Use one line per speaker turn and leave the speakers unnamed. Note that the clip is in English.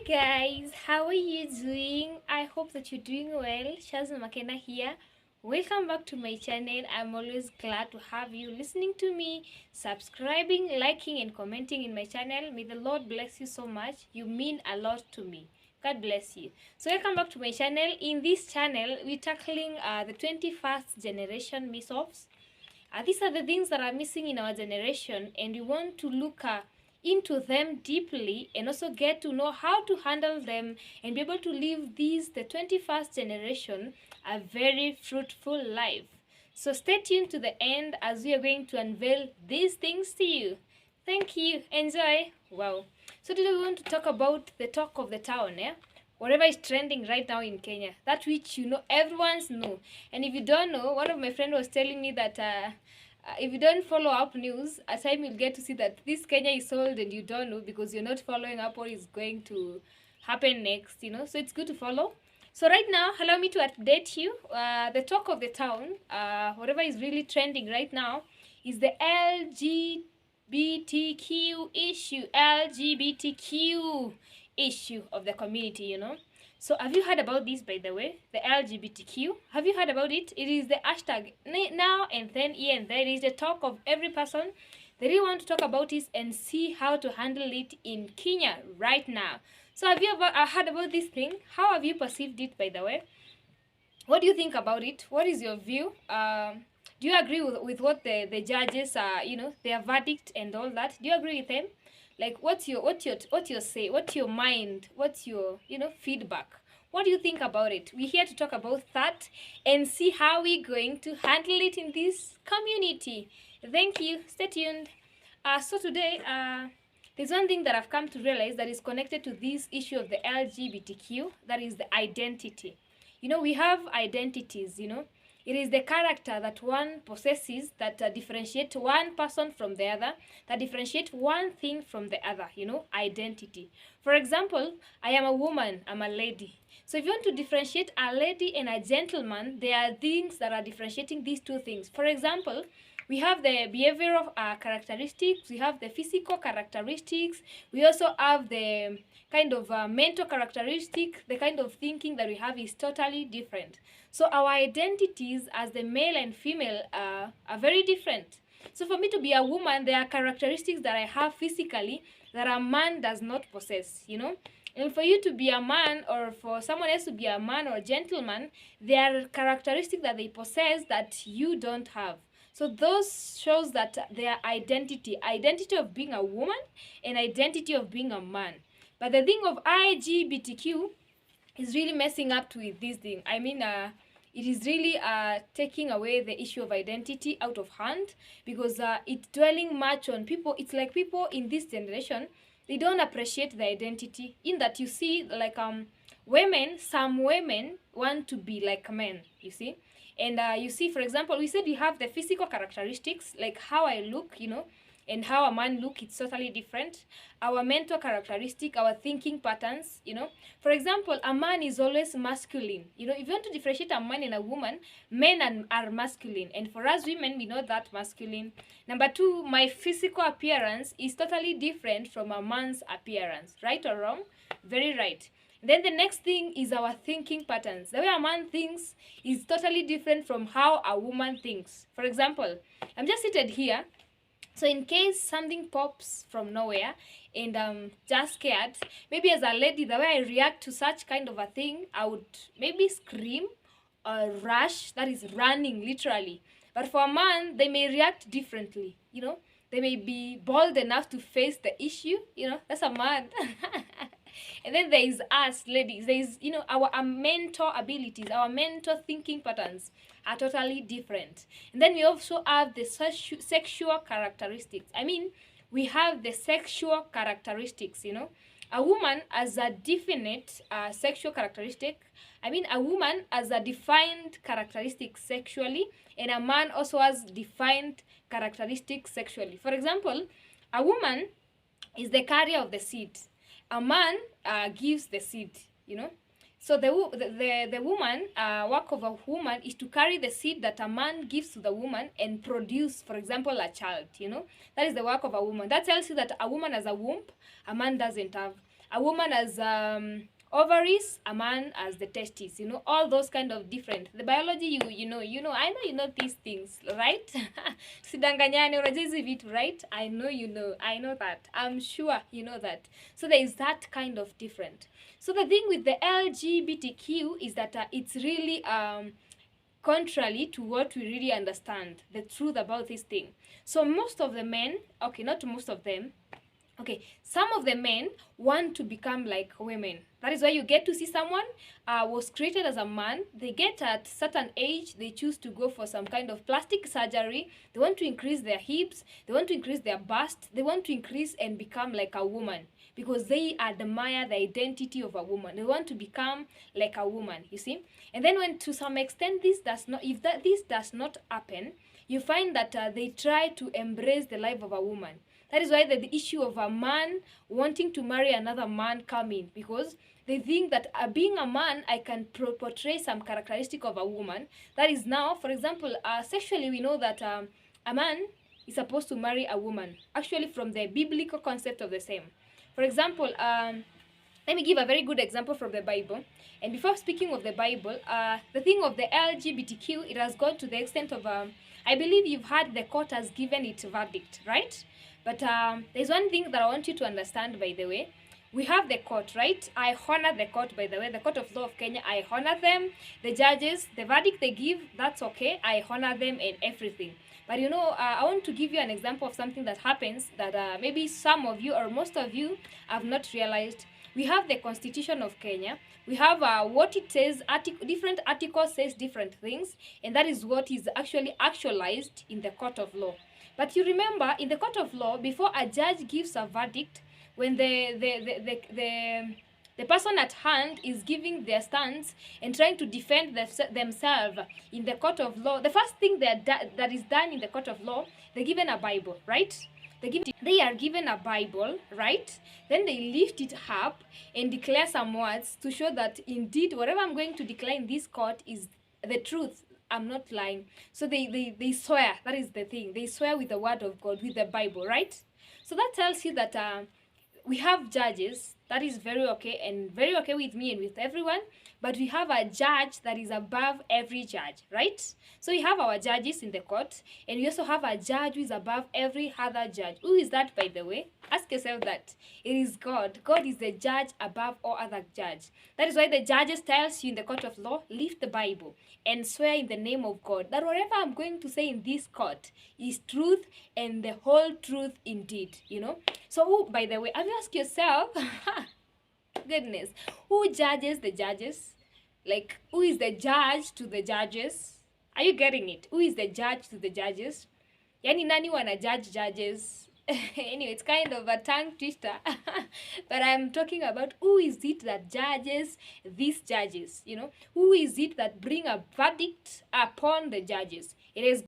Guys, how are you doing? I hope that you're doing well. Shazna Makena here. Welcome back to my channel. I'm always glad to have you listening to me, subscribing, liking, and commenting in my channel. May the Lord bless you so much. You mean a lot to me. God bless you. So welcome back to my channel. In this channel, we're tackling the 21st generation miss-offs. These are the things that are missing in our generation, and we want to look into them deeply and also get to know how to handle them and be able to live the 21st generation, a very fruitful life. So stay tuned to the end as we are going to unveil these things to you. Thank you. Enjoy. Wow. So today we want to talk about the talk of the town, whatever is trending right now in Kenya, that which everyone's know. And if you don't know, one of my friends was telling me that if you don't follow up news, at time you'll get to see that this Kenya is sold and you don't know because you're not following up what is going to happen next, So it's good to follow. So right now, allow me to update you. The talk of the town, whatever is really trending right now, is the LGBTQ issue of the community, So have you heard about this, by the way? The LGBTQ? Have you heard about it? It is the hashtag now and then, here and there. It is the talk of every person. They really want to talk about it and see how to handle it in Kenya right now. So have you ever heard about this thing? How have you perceived it, by the way? What do you think about it? What is your view? Do you agree with what the judges, their verdict and all that? Do you agree with them? Like, what's your say? What's your mind? What's your feedback? What do you think about it? We're here to talk about that and see how we're going to handle it in this community. Thank you. Stay tuned. So today, there's one thing that I've come to realize that is connected to this issue of the LGBTQ. That is the identity. We have identities. It is the character that one possesses that differentiate one person from the other, that differentiate one thing from the other, identity. For example, I am a woman, I'm a lady. So if you want to differentiate a lady and a gentleman, there are things that are differentiating these two things. For example, we have the behavioral characteristics, we have the physical characteristics, we also have the kind of mental characteristic. The kind of thinking that we have is totally different. So our identities as the male and female are very different. So for me to be a woman, there are characteristics that I have physically that a man does not possess, And for you to be a man, or for someone else to be a man or a gentleman, there are characteristics that they possess that you don't have. So those shows that their identity of being a woman and identity of being a man. But the thing of LGBTQ is really messing up with this thing. I mean, it is really taking away the issue of identity out of hand, because it's dwelling much on people. It's like people in this generation, they don't appreciate the identity, in that you see, like women, some women want to be like men, you see. And you see, for example, we said you have the physical characteristics, like how I look, and how a man look, it's totally different. Our mental characteristic, our thinking patterns, For example, a man is always masculine. If you want to differentiate a man and a woman, men are masculine. And for us women, we know that masculine. Number two, my physical appearance is totally different from a man's appearance. Right or wrong? Very right. Then the next thing is our thinking patterns. The way a man thinks is totally different from how a woman thinks. For example, I'm just seated here. So in case something pops from nowhere and I'm just scared, maybe as a lady, the way I react to such kind of a thing, I would maybe scream or rush, that is running literally. But for a man, they may react differently, They may be bold enough to face the issue, That's a man. And then there is us ladies. There is, our mental abilities, our mental thinking patterns are totally different. And then we also have the sexual characteristics. I mean, we have the sexual characteristics, A woman has a definite sexual characteristic. I mean, a woman has a defined characteristic sexually, and a man also has defined characteristics sexually. For example, a woman is the carrier of the seed. A man gives the seed, So the woman, work of a woman is to carry the seed that a man gives to the woman and produce, for example, a child, That is the work of a woman. That tells you that a woman has a womb, a man doesn't have. a woman as ovaries, a man as the testes, you know, all those kind of different. The biology, you know, I know you know these things, right? Sidanganyane, unajua hizi vitu, right? I know you know, I know that. I'm sure you know that. So there is that kind of different. So the thing with the LGBTQ is that it's really contrary to what we really understand, the truth about this thing. So most of the men, okay, not most of them, okay, some of the men want to become like women. That is why you get to see someone was created as a man. They get at certain age, they choose to go for some kind of plastic surgery. They want to increase their hips, they want to increase their bust, they want to increase and become like a woman because they admire the identity of a woman. They want to become like a woman, you see. And then when to some extent this does not, if that this does not happen, you find that they try to embrace the life of a woman. That is why the issue of a man wanting to marry another man come in, because they think that being a man, I can portray some characteristic of a woman. That is now, for example, sexually we know that a man is supposed to marry a woman, actually from the biblical concept of the same. For example, let me give a very good example from the Bible. And before speaking of the Bible, the thing of the LGBTQ, it has gone to the extent of, I believe you've heard the court has given its verdict, right? But there's one thing that I want you to understand, by the way. We have the court, right? I honor the court, by the way. The Court of Law of Kenya, I honor them. The judges, the verdict they give, that's okay. I honor them and everything. But you know, I want to give you an example of something that happens that maybe some of you or most of you have not realized. We have the Constitution of Kenya. We have what it says, different articles says different things, and that is what is actually actualized in the court of law. But you remember, in the court of law, before a judge gives a verdict, when the person at hand is giving their stance and trying to defend themselves in the court of law, the first thing that is done in the court of law, they're given a Bible, right? They are given a Bible, right? Then they lift it up and declare some words to show that indeed whatever I'm going to declare in this court is the truth. I'm not lying. So they swear. That is the thing. They swear with the word of God, with the Bible, right? So that tells you that we have judges. That is very okay and very okay with me and with everyone. But we have a judge that is above every judge, right? So we have our judges in the court, and we also have a judge who is above every other judge. Who is that, by the way? Ask yourself that. It is God. God is the judge above all other judge. That is why the judges tells you in the court of law, lift the Bible and swear in the name of God that whatever I'm going to say in this court is truth and the whole truth indeed, you know. So who, by the way, have you asked yourself, goodness, who judges the judges? Like, who is the judge to the judges? Are you getting it? Who is the judge to the judges? Yani nani wana judges? Anyway, it's kind of a tongue twister. But I'm talking about who is it that judges these judges, you know? Who is it that bring a verdict upon the judges? It is